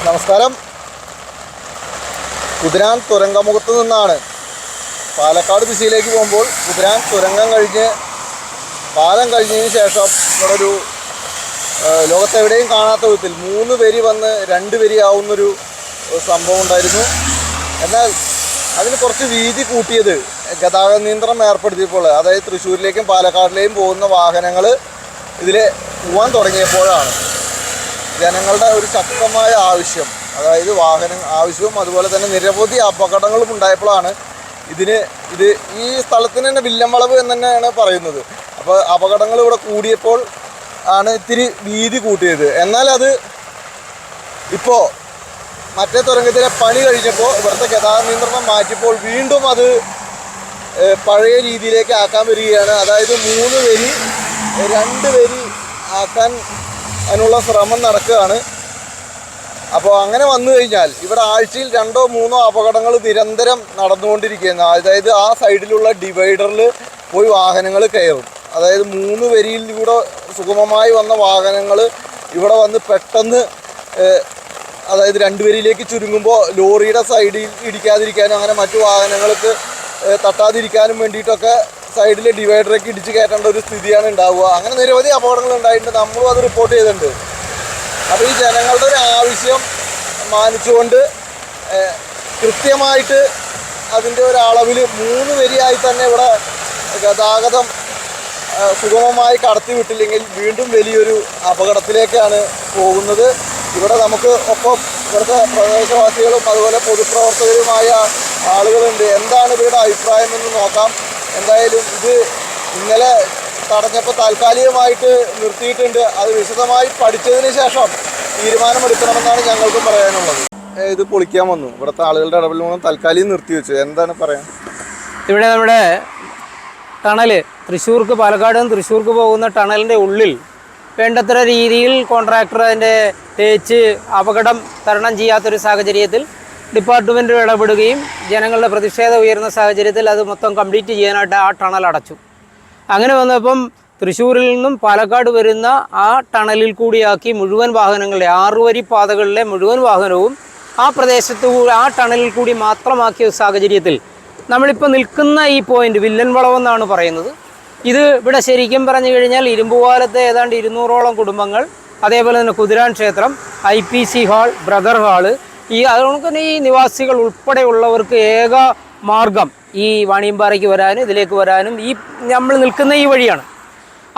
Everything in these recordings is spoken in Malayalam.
നമസ്കാരം. കുതിരാൻ തുരങ്കമുഖത്ത് നിന്നാണ് പാലക്കാട് ദിശയിലേക്ക് പോകുമ്പോൾ കുതിരാൻ തുരങ്കം കഴിഞ്ഞ് പാലം കഴിഞ്ഞതിന് ശേഷം ഇവിടെ ഒരു ലോകത്തെവിടെയും കാണാത്ത വിധത്തിൽ 3 വരി വന്ന് 2 വരി ആവുന്നൊരു സംഭവം ഉണ്ടായിരുന്നു. എന്നാൽ അതിന് കുറച്ച് വീതി കൂട്ടിയത് ഗതാഗത നിയന്ത്രണം ഏർപ്പെടുത്തിയപ്പോൾ, അതായത് തൃശ്ശൂരിലേക്കും പാലക്കാടിലേക്കും പോകുന്ന വാഹനങ്ങൾ ഇതിൽ പോകാൻ തുടങ്ങിയപ്പോഴാണ്. ജനങ്ങളുടെ ഒരു ശക്തമായ ആവശ്യം, അതായത് ആവശ്യവും അതുപോലെ തന്നെ നിരവധി അപകടങ്ങളും ഉണ്ടായപ്പോഴാണ് ഈ സ്ഥലത്തിന് തന്നെ വില്ലംവളവ് എന്ന് തന്നെയാണ് പറയുന്നത്. അപ്പോൾ അപകടങ്ങൾ ഇവിടെ കൂടിയപ്പോൾ ആണ് ഇത്തിരി വീതി കൂട്ടിയത്. എന്നാൽ അത് ഇപ്പോൾ മറ്റേ തുരങ്കത്തിലെ പണി കഴിഞ്ഞപ്പോൾ ഇവിടുത്തെ ഗതാഗത നിയന്ത്രണം മാറ്റിയപ്പോൾ വീണ്ടും അത് പഴയ രീതിയിലേക്ക് ആക്കാൻ വരികയാണ്. അതായത് 3 വരി 2 വരി ആക്കാൻ അതിനുള്ള ശ്രമം നടക്കുകയാണ്. അപ്പോൾ അങ്ങനെ വന്നു കഴിഞ്ഞാൽ ഇവിടെ ആഴ്ചയിൽ 2 or 3 അപകടങ്ങൾ നിരന്തരം നടന്നുകൊണ്ടിരിക്കുകയാണ്. അതായത് ആ സൈഡിലുള്ള ഡിവൈഡറിൽ പോയി വാഹനങ്ങൾ കയറും. അതായത് 3 വരിയിലൂടെ സുഗമമായി വന്ന വാഹനങ്ങൾ ഇവിടെ വന്ന് പെട്ടെന്ന് അതായത് 2 വരിയിലേക്ക് ചുരുങ്ങുമ്പോൾ ലോറിയുടെ സൈഡിൽ ഇടിക്കാതിരിക്കാനും അങ്ങനെ മറ്റു വാഹനങ്ങൾക്ക് തട്ടാതിരിക്കാനും വേണ്ടിയിട്ടൊക്കെ സൈഡിൽ ഡിവൈഡറൊക്കെ ഇടിച്ച് കയറ്റേണ്ട ഒരു സ്ഥിതിയാണ് ഉണ്ടാവുക. അങ്ങനെ നിരവധി അപകടങ്ങൾ ഉണ്ടായിട്ടുണ്ട്. നമ്മളും അത് റിപ്പോർട്ട് ചെയ്തിട്ടുണ്ട്. അപ്പോൾ ഈ ജനങ്ങളുടെ ഒരു ആവശ്യം മാനിച്ചുകൊണ്ട് കൃത്യമായിട്ട് അതിൻ്റെ ഒരളവിൽ 3 വരിയായി തന്നെ ഇവിടെ ഗതാഗതം സുഗമമായി കടത്തി വിട്ടില്ലെങ്കിൽ വീണ്ടും വലിയൊരു അപകടത്തിലേക്കാണ് പോകുന്നത്. ഇവിടെ നമുക്ക് ഒപ്പം ഇവിടുത്തെ പ്രദേശവാസികളും അതുപോലെ പൊതുപ്രവർത്തകരുമായ ആളുകളുണ്ട്. എന്താണ് ഇവരുടെ അഭിപ്രായം എന്ന് നോക്കാം. എന്തായാലും ഇത് ഇന്നലെ തടഞ്ഞപ്പോൾ താൽക്കാലികമായിട്ട് നിർത്തിയിട്ടുണ്ട്. അത് വിശദമായി പഠിച്ചതിന് ശേഷം തീരുമാനമെടുക്കണമെന്നാണ് ഞങ്ങൾക്കും പറയാനുള്ളത്. ഇത് പൊളിക്കാൻ വന്നു, ഇവിടുത്തെ ആളുകളുടെ ഇടപെടൽ മൂലം താൽക്കാലികം നിർത്തിവെച്ചു. എന്താണ് പറയാൻ? ഇവിടെ നമ്മുടെ ടണല് പാലക്കാട് നിന്ന് തൃശ്ശൂർക്ക് പോകുന്ന ടണലിൻ്റെ ഉള്ളിൽ വേണ്ടത്ര രീതിയിൽ കോൺട്രാക്ടർ അതിൻ്റെ തേച്ച് അപകടം തരണം ചെയ്യാത്തൊരു സാഹചര്യത്തിൽ ഡിപ്പാർട്ട്മെൻറ്റ് ഇടപെടുകയും ജനങ്ങളുടെ പ്രതിഷേധം ഉയർന്ന സാഹചര്യത്തിൽ അത് മൊത്തം കംപ്ലീറ്റ് ചെയ്യാനായിട്ട് ആ ടണൽ അടച്ചു. അങ്ങനെ വന്നപ്പം തൃശ്ശൂരിൽ നിന്നും പാലക്കാട് വരുന്ന ആ ടണലിൽ കൂടിയാക്കി മുഴുവൻ വാഹനങ്ങളുടെ 6 വരി പാതകളിലെ മുഴുവൻ വാഹനവും ആ പ്രദേശത്ത് ആ ടണലിൽ കൂടി മാത്രമാക്കിയ സാഹചര്യത്തിൽ നമ്മളിപ്പോൾ നിൽക്കുന്ന ഈ പോയിൻ്റ് വില്ലൻവളവെന്നാണ് പറയുന്നത്. ഇത് ഇവിടെ ശരിക്കും പറഞ്ഞു കഴിഞ്ഞാൽ ഇരുമ്പുപാലത്തെ ഏതാണ്ട് 200ഓളം കുടുംബങ്ങൾ, അതേപോലെ തന്നെ കുതിരാൻ ക്ഷേത്രം, IPC ഹാൾ, ബ്രദർ ഹാള്, അതുകൊണ്ട് തന്നെ ഈ നിവാസികൾ ഉൾപ്പെടെയുള്ളവർക്ക് ഏക മാർഗം ഈ വാണിയമ്പാറയ്ക്ക് വരാനും ഇതിലേക്ക് വരാനും ഈ നമ്മൾ നിൽക്കുന്ന ഈ വഴിയാണ്.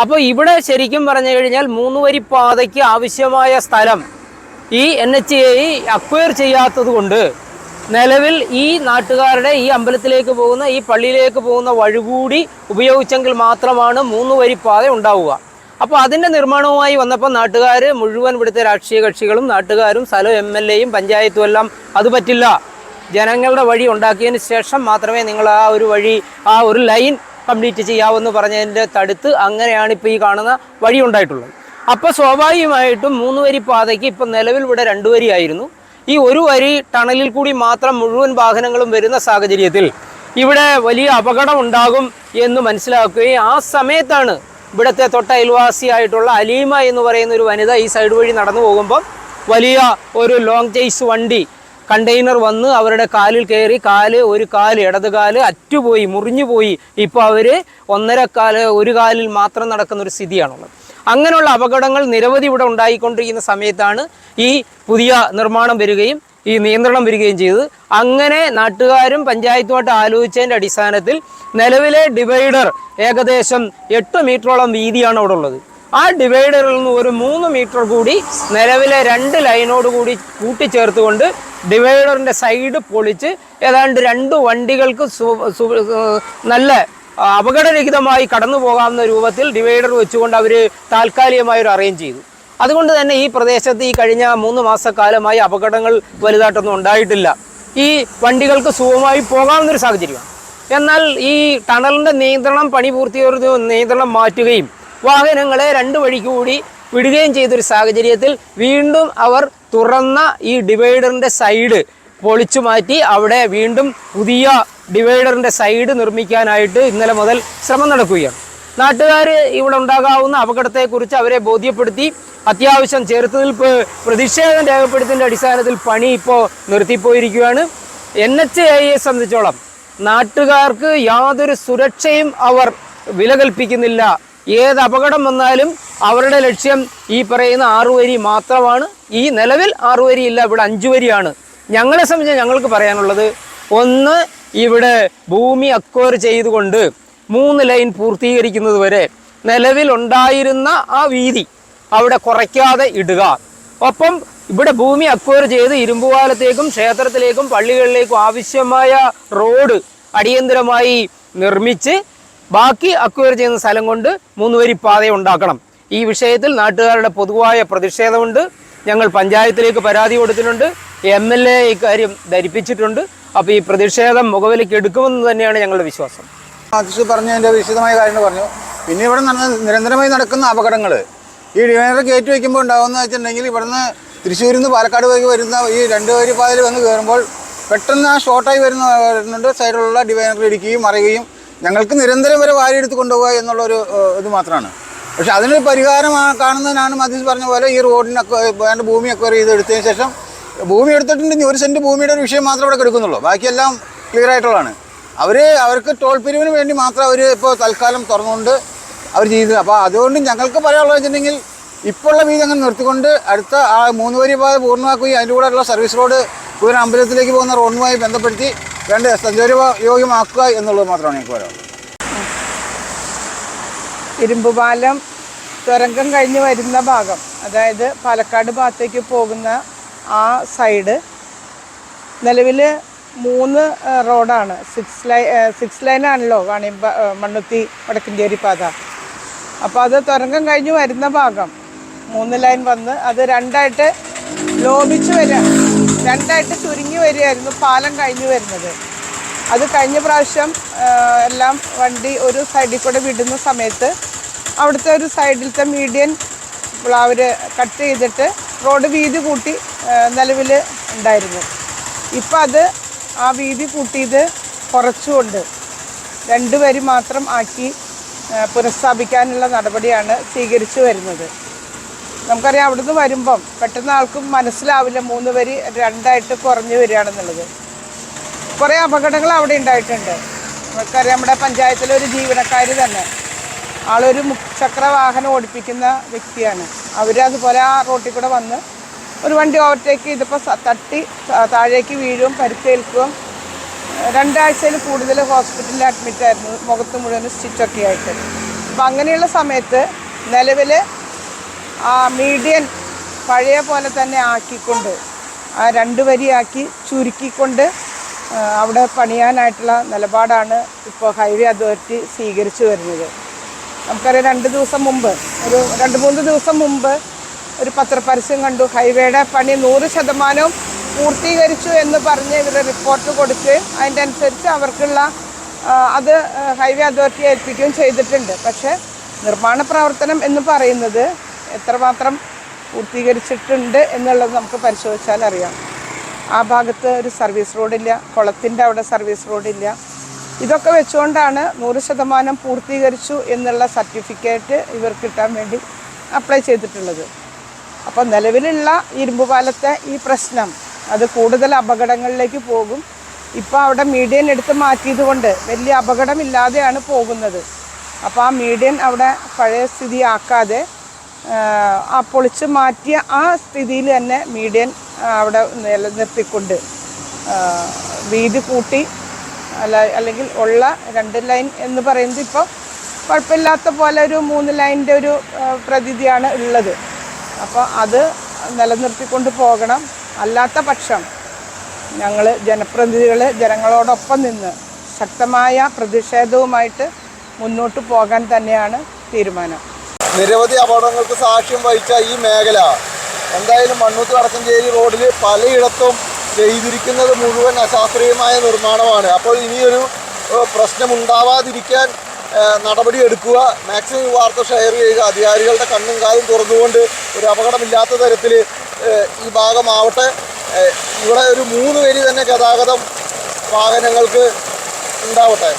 അപ്പോൾ ഇവിടെ ശരിക്കും പറഞ്ഞു കഴിഞ്ഞാൽ 3 വരി പാതയ്ക്ക് ആവശ്യമായ സ്ഥലം ഈ NHAI അക്വയർ ചെയ്യാത്തത് കൊണ്ട് നിലവിൽ ഈ നാട്ടുകാരുടെ ഈ അമ്പലത്തിലേക്ക് പോകുന്ന ഈ പള്ളിയിലേക്ക് പോകുന്ന വഴി കൂടി ഉപയോഗിച്ചെങ്കിൽ മാത്രമാണ് 3 വരി പാത ഉണ്ടാവുക. അപ്പോൾ അതിൻ്റെ നിർമ്മാണവുമായി വന്നപ്പോൾ നാട്ടുകാർ മുഴുവൻ ഇവിടുത്തെ രാഷ്ട്രീയ കക്ഷികളും നാട്ടുകാരും സ്ഥലം MLAയും പഞ്ചായത്തും എല്ലാം അത് പറ്റില്ല, ജനങ്ങളുടെ വഴി ഉണ്ടാക്കിയതിന് ശേഷം മാത്രമേ നിങ്ങൾ ആ ഒരു വഴി ആ ഒരു ലൈൻ കംപ്ലീറ്റ് ചെയ്യാവെന്ന് പറഞ്ഞതിൻ്റെ തടുത്ത് അങ്ങനെയാണ് ഇപ്പോൾ ഈ കാണുന്ന വഴി ഉണ്ടായിട്ടുള്ളത്. അപ്പോൾ സ്വാഭാവികമായിട്ടും 3 വരി പാതയ്ക്ക് ഇപ്പം നിലവിൽ ഇവിടെ 2 വരി ആയിരുന്നു. ഈ 1 വരി ടണലിൽ കൂടി മാത്രം മുഴുവൻ വാഹനങ്ങളും വരുന്ന സാഹചര്യത്തിൽ ഇവിടെ വലിയ അപകടം ഉണ്ടാകും എന്ന് മനസ്സിലാക്കുകയും ആ സമയത്താണ് ഇവിടുത്തെ തൊട്ടയൽവാസിയായിട്ടുള്ള അലീമ എന്ന് പറയുന്ന ഒരു വനിത ഈ സൈഡ് വഴി നടന്നു പോകുമ്പം വലിയ ഒരു ലോങ് ചേസ് വണ്ടി കണ്ടെയ്നർ വന്ന് അവരുടെ കാലിൽ കയറി ഒരു കാല് ഇടത് കാല് അറ്റുപോയി, മുറിഞ്ഞു പോയി. ഇപ്പോൾ അവർ 1 കാലിൽ മാത്രം നടക്കുന്ന ഒരു സ്ഥിതിയാണുള്ളത്. അങ്ങനെയുള്ള അപകടങ്ങൾ നിരവധി ഇവിടെ ഉണ്ടായിക്കൊണ്ടിരിക്കുന്ന സമയത്താണ് ഈ പുതിയ നിർമ്മാണം വരികയും ഈ നിയന്ത്രണം വരികയും ചെയ്തത്. അങ്ങനെ നാട്ടുകാരും പഞ്ചായത്തുമായിട്ട് ആലോചിച്ചതിൻ്റെ അടിസ്ഥാനത്തിൽ നിലവിലെ ഡിവൈഡർ ഏകദേശം 8 മീറ്ററോളം വീതിയാണ് അവിടെ ഉള്ളത്. ആ ഡിവൈഡറിൽ നിന്ന് ഒരു 3 മീറ്റർ കൂടി നിലവിലെ 2 ലൈനോട് കൂടി കൂട്ടിച്ചേർത്തുകൊണ്ട് ഡിവൈഡറിൻ്റെ സൈഡ് പൊളിച്ച് ഏതാണ്ട് 2 വണ്ടികൾക്ക് നല്ല അപകടരഹിതമായി കടന്നു പോകാവുന്ന രൂപത്തിൽ ഡിവൈഡർ വെച്ചുകൊണ്ട് അവർ താൽക്കാലികമായൊരു അറേഞ്ച് ചെയ്തു. അതുകൊണ്ട് തന്നെ ഈ പ്രദേശത്ത് ഈ കഴിഞ്ഞ 3 മാസക്കാലമായി അപകടങ്ങൾ വലുതായിട്ടൊന്നും ഉണ്ടായിട്ടില്ല. ഈ വണ്ടികൾക്ക് സുഖമായി പോകാവുന്നൊരു സാഹചര്യമാണ്. എന്നാൽ ഈ ടണലിൻ്റെ പണി പൂർത്തിയൊരു നിയന്ത്രണം മാറ്റുകയും വാഹനങ്ങളെ 2 വഴിക്ക് കൂടി വിടുകയും ചെയ്തൊരു സാഹചര്യത്തിൽ വീണ്ടും അവർ തുറന്ന ഈ ഡിവൈഡറിൻ്റെ സൈഡ് പൊളിച്ചു മാറ്റി അവിടെ വീണ്ടും പുതിയ ഡിവൈഡറിൻ്റെ സൈഡ് നിർമ്മിക്കാനായിട്ട് ഇന്നലെ മുതൽ ശ്രമം നടക്കുകയാണ്. നാട്ടുകാർ ഇവിടെ ഉണ്ടാകാവുന്ന അപകടത്തെക്കുറിച്ച് അവരെ ബോധ്യപ്പെടുത്തി അത്യാവശ്യം ചെറുത്തുനിൽപ്പ് പ്രതിഷേധം രേഖപ്പെടുത്തിൻ്റെ അടിസ്ഥാനത്തിൽ പണി ഇപ്പോൾ നിർത്തിപ്പോയിരിക്കുകയാണ്. NHAIയെ സംബന്ധിച്ചോളം നാട്ടുകാർക്ക് യാതൊരു സുരക്ഷയും അവർ വില കൽപ്പിക്കുന്നില്ല. ഏത് അപകടം വന്നാലും അവരുടെ ലക്ഷ്യം ഈ പറയുന്ന 6 വരി മാത്രമാണ്. ഈ നിലവിൽ 6 വരിയില്ല, ഇവിടെ 5 വരിയാണ്. ഞങ്ങളെ സംബന്ധിച്ച് ഞങ്ങൾക്ക് പറയാനുള്ളത്, ഒന്ന്, ഇവിടെ ഭൂമി അക്വയർ ചെയ്തുകൊണ്ട് 3 ലൈൻ പൂർത്തീകരിക്കുന്നത് വരെ നിലവിലുണ്ടായിരുന്ന ആ വീതി അവിടെ കുറയ്ക്കാതെ ഇടുക. ഒപ്പം ഇവിടെ ഭൂമി അക്വയർ ചെയ്ത് ഇരുമ്പുപാലത്തേക്കും ക്ഷേത്രത്തിലേക്കും പള്ളികളിലേക്കും ആവശ്യമായ റോഡ് അടിയന്തരമായി നിർമ്മിച്ച് ബാക്കി അക്വയർ ചെയ്യുന്ന സ്ഥലം കൊണ്ട് 3 വരി പാത ഉണ്ടാക്കണം. ഈ വിഷയത്തിൽ നാട്ടുകാരുടെ പൊതുവായ പ്രതിഷേധമുണ്ട്. ഞങ്ങൾ പഞ്ചായത്തിലേക്ക് പരാതി കൊടുത്തിട്ടുണ്ട്. MLA ഇക്കാര്യം ധരിപ്പിച്ചിട്ടുണ്ട്. അപ്പോൾ ഈ പ്രതിഷേധം മുഖവിലേക്ക് എടുക്കുമെന്ന് തന്നെയാണ് ഞങ്ങളുടെ വിശ്വാസം. ആശിഷ് പറഞ്ഞതിൻ്റെ വിശദമായ കാര്യങ്ങൾ പറഞ്ഞു. പിന്നെ ഇവിടെ നിരന്തരമായി നടക്കുന്ന അപകടങ്ങൾ ഈ ഡിവൈനർ കയറ്റി വയ്ക്കുമ്പോൾ ഉണ്ടാകുന്നത് വെച്ചിട്ടുണ്ടെങ്കിൽ ഇവിടുന്ന് തൃശ്ശൂരിൽ നിന്ന് പാലക്കാട് വഴി വരുന്ന ഈ 2 വരി പാതയിൽ വന്ന് കയറുമ്പോൾ പെട്ടെന്ന് ആ ഷോർട്ടായി വരുന്നുണ്ട്. സൈഡിലുള്ള ഡിവൈനർ ഇടിക്കുകയും മറിയുകയും ഞങ്ങൾക്ക് നിരന്തരം വരെ വാരിയെടുത്ത് കൊണ്ടുപോകുക എന്നുള്ളൊരു ഇത് മാത്രമാണ്. പക്ഷെ അതിനൊരു പരിഹാരം കാണുന്നതിനാണ് മധീഷ് പറഞ്ഞ പോലെ ഈ റോഡിനൊക്കെ വേണ്ട ഭൂമി അക്വയർ ചെയ്തെടുത്തതിന് ശേഷം ഭൂമി എടുത്തിട്ടുണ്ടെങ്കിൽ 1 സെൻറ്റ് ഭൂമിയുടെ ഒരു വിഷയം മാത്രമേ ഇവിടെ കിടക്കുന്നുള്ളൂ. ബാക്കിയെല്ലാം ക്ലിയർ ആയിട്ടുള്ളതാണ്. അവർക്ക് ടോൾ പിരിവിന് വേണ്ടി മാത്രം അവർ ഇപ്പോൾ തൽക്കാലം തുറന്നുകൊണ്ട് അവർ ചെയ്തത്. അപ്പോൾ അതുകൊണ്ട് ഞങ്ങൾക്ക് പറയാനുള്ളത് വെച്ചിട്ടുണ്ടെങ്കിൽ ഇപ്പോൾ ഉള്ള വീതി അങ്ങനെ നിർത്തിക്കൊണ്ട് അടുത്ത ആ 3 വരി പാത പൂർണ്ണമാക്കുകയും അതിൻ്റെ കൂടെയുള്ള സർവീസ് റോഡ് പൂരം അമ്പലത്തിലേക്ക് പോകുന്ന റോഡുമായി ബന്ധപ്പെടുത്തി വേണ്ട സഞ്ചാരയോഗ്യമാക്കുക എന്നുള്ളത് മാത്രമാണ് ഞങ്ങൾക്ക് പറയാനുള്ളത്. ഇരുമ്പുപാലം തുരങ്കം കഴിഞ്ഞ് വരുന്ന ഭാഗം, അതായത് പാലക്കാട് ഭാഗത്തേക്ക് പോകുന്ന ആ സൈഡ് നിലവിൽ 3 റോഡാണ്. 6 ലൈനാണല്ലോ മണ്ണുത്തി വടക്കഞ്ചേരി പാത. അപ്പോൾ അത് തുരങ്കം കഴിഞ്ഞ് വരുന്ന ഭാഗം 3 ലൈൻ വന്ന് അത് 2ആയിട്ട് ലോപിച്ച് വരിക, 2ആയിട്ട് ചുരുങ്ങി വരികയായിരുന്നു പാലം കഴിഞ്ഞ് വരുന്നത്. അത് കഴിഞ്ഞ പ്രാവശ്യം എല്ലാം വണ്ടി ഒരു സൈഡിൽ കൂടെ വിടുന്ന സമയത്ത് അവിടുത്തെ ഒരു സൈഡിലത്തെ മീഡിയൻ അവർ കട്ട് ചെയ്തിട്ട് റോഡ് വീതി കൂട്ടി നിലവിൽ ഉണ്ടായിരുന്നു. ഇപ്പം അത് ആ വീതി കൂട്ടിയത് കുറച്ചുകൊണ്ട് 2 വരി മാത്രം ആക്കി പുനഃസ്ഥാപിക്കാനുള്ള നടപടിയാണ് സ്വീകരിച്ചു വരുന്നത്. നമുക്കറിയാം അവിടുന്ന് വരുമ്പം പെട്ടെന്ന് ആൾക്കും മനസ്സിലാവില്ല 3 വരി 2ആയിട്ട് കുറഞ്ഞു വരികയാണെന്നുള്ളത്. കുറേ അപകടങ്ങൾ അവിടെ ഉണ്ടായിട്ടുണ്ട്. നമുക്കറിയാം നമ്മുടെ പഞ്ചായത്തിലെ ഒരു ജീവനക്കാരി തന്നെ ആളൊരു മുച്ചക്ര വാഹനം ഓടിപ്പിക്കുന്ന വ്യക്തിയാണ്. അവരതുപോലെ ആ റോട്ടിൽ കൂടെ വന്ന് ഒരു വണ്ടി ഓവർടേക്ക് ചെയ്തപ്പോൾ തട്ടി താഴേക്ക് വീഴുകയും പരിക്കേൽക്കുകയും 2 ആഴ്ചയിൽ കൂടുതൽ ഹോസ്പിറ്റലിൽ അഡ്മിറ്റായിരുന്നു, മുഖത്ത് മുഴുവൻ സ്റ്റിച്ചൊക്കെ ആയിട്ട്. അപ്പം അങ്ങനെയുള്ള സമയത്ത് നിലവിൽ ആ മീഡിയൻ പഴയ പോലെ തന്നെ ആക്കിക്കൊണ്ട് ആ 2 വരിയാക്കി ചുരുക്കിക്കൊണ്ട് അവിടെ പണിയാനായിട്ടുള്ള നിലപാടാണ് ഇപ്പോൾ ഹൈവേ അതോറിറ്റി സ്വീകരിച്ചു വരുന്നത്. നമുക്കറിയാം 2 ദിവസം മുമ്പ്, ഒരു 2-3 ദിവസം മുമ്പ് ഒരു പത്രപരസ്യം കണ്ടു. ഹൈവേയുടെ പണി 100% പൂർത്തീകരിച്ചു എന്ന് പറഞ്ഞ് ഇവർ റിപ്പോർട്ട് കൊടുക്കുകയും അതിൻ്റെ അനുസരിച്ച് അവർക്കുള്ള അത് ഹൈവേ അതോറിറ്റി ഏൽപ്പിക്കുകയും ചെയ്തിട്ടുണ്ട്. പക്ഷേ നിർമ്മാണ പ്രവർത്തനം എന്ന് പറയുന്നത് എത്രമാത്രം പൂർത്തീകരിച്ചിട്ടുണ്ട് എന്നുള്ളത് നമുക്ക് പരിശോധിച്ചാൽ അറിയാം. ആ ഭാഗത്ത് ഒരു സർവീസ് റോഡില്ല, കുളത്തിൻ്റെ അവിടെ സർവീസ് റോഡില്ല. ഇതൊക്കെ വെച്ചുകൊണ്ടാണ് 100% പൂർത്തീകരിച്ചു എന്നുള്ള സർട്ടിഫിക്കറ്റ് ഇവർക്ക് കിട്ടാൻ വേണ്ടി അപ്ലൈ ചെയ്തിട്ടുള്ളത്. അപ്പോൾ നിലവിലുള്ള ഇരുമ്പുപാലത്തെ ഈ പ്രശ്നം അത് കൂടുതൽ അപകടങ്ങളിലേക്ക് പോകും. ഇപ്പോൾ അവിടെ മീഡിയൻ എടുത്ത് മാറ്റിയത് കൊണ്ട് വലിയ അപകടമില്ലാതെയാണ് പോകുന്നത്. അപ്പോൾ ആ മീഡിയൻ അവിടെ പഴയ സ്ഥിതി ആക്കാതെ ആ പൊളിച്ച് മാറ്റിയ ആ സ്ഥിതിയിൽ തന്നെ മീഡിയൻ അവിടെ നിലനിർത്തിക്കൊണ്ട് വീതി കൂട്ടി അല്ലെങ്കിൽ ഉള്ള 2 ലൈൻ എന്ന് പറയുന്നത് ഇപ്പോൾ കുഴപ്പമില്ലാത്ത പോലെ ഒരു 3 ലൈനിൻ്റെ ഒരു പ്രതീതിയാണ് ഉള്ളത്. അപ്പോൾ അത് നിലനിർത്തിക്കൊണ്ട് പോകണം. അല്ലാത്ത പക്ഷം ഞങ്ങൾ ജനപ്രതിനിധികൾ ജനങ്ങളോടൊപ്പം നിന്ന് ശക്തമായ പ്രതിഷേധവുമായിട്ട് മുന്നോട്ട് പോകാൻ തന്നെയാണ് തീരുമാനം. നിരവധി അപകടങ്ങൾക്ക് സാക്ഷ്യം വഹിച്ച ഈ മേഖല എന്തായാലും മണ്ണുത്തി വടക്കഞ്ചേരി റോഡിൽ പലയിടത്തും ചെയ്തിരിക്കുന്നത് മുഴുവൻ അശാസ്ത്രീയമായ നിർമ്മാണമാണ്. അപ്പോൾ ഇനിയൊരു പ്രശ്നമുണ്ടാവാതിരിക്കാൻ നടപടി എടുക്കുക. മാക്സിമം ഈ വാർത്ത ഷെയർ ചെയ്യുക. അധികാരികളുടെ കണ്ണും കാതും തുറന്നുകൊണ്ട് ഒരു അപകടമില്ലാത്ത തരത്തിൽ ഈ ഭാഗമാവട്ടെ. ഇവിടെ ഒരു 3 വരി തന്നെ ഗതാഗതം വാഹനങ്ങൾക്ക് ഉണ്ടാവട്ടെ.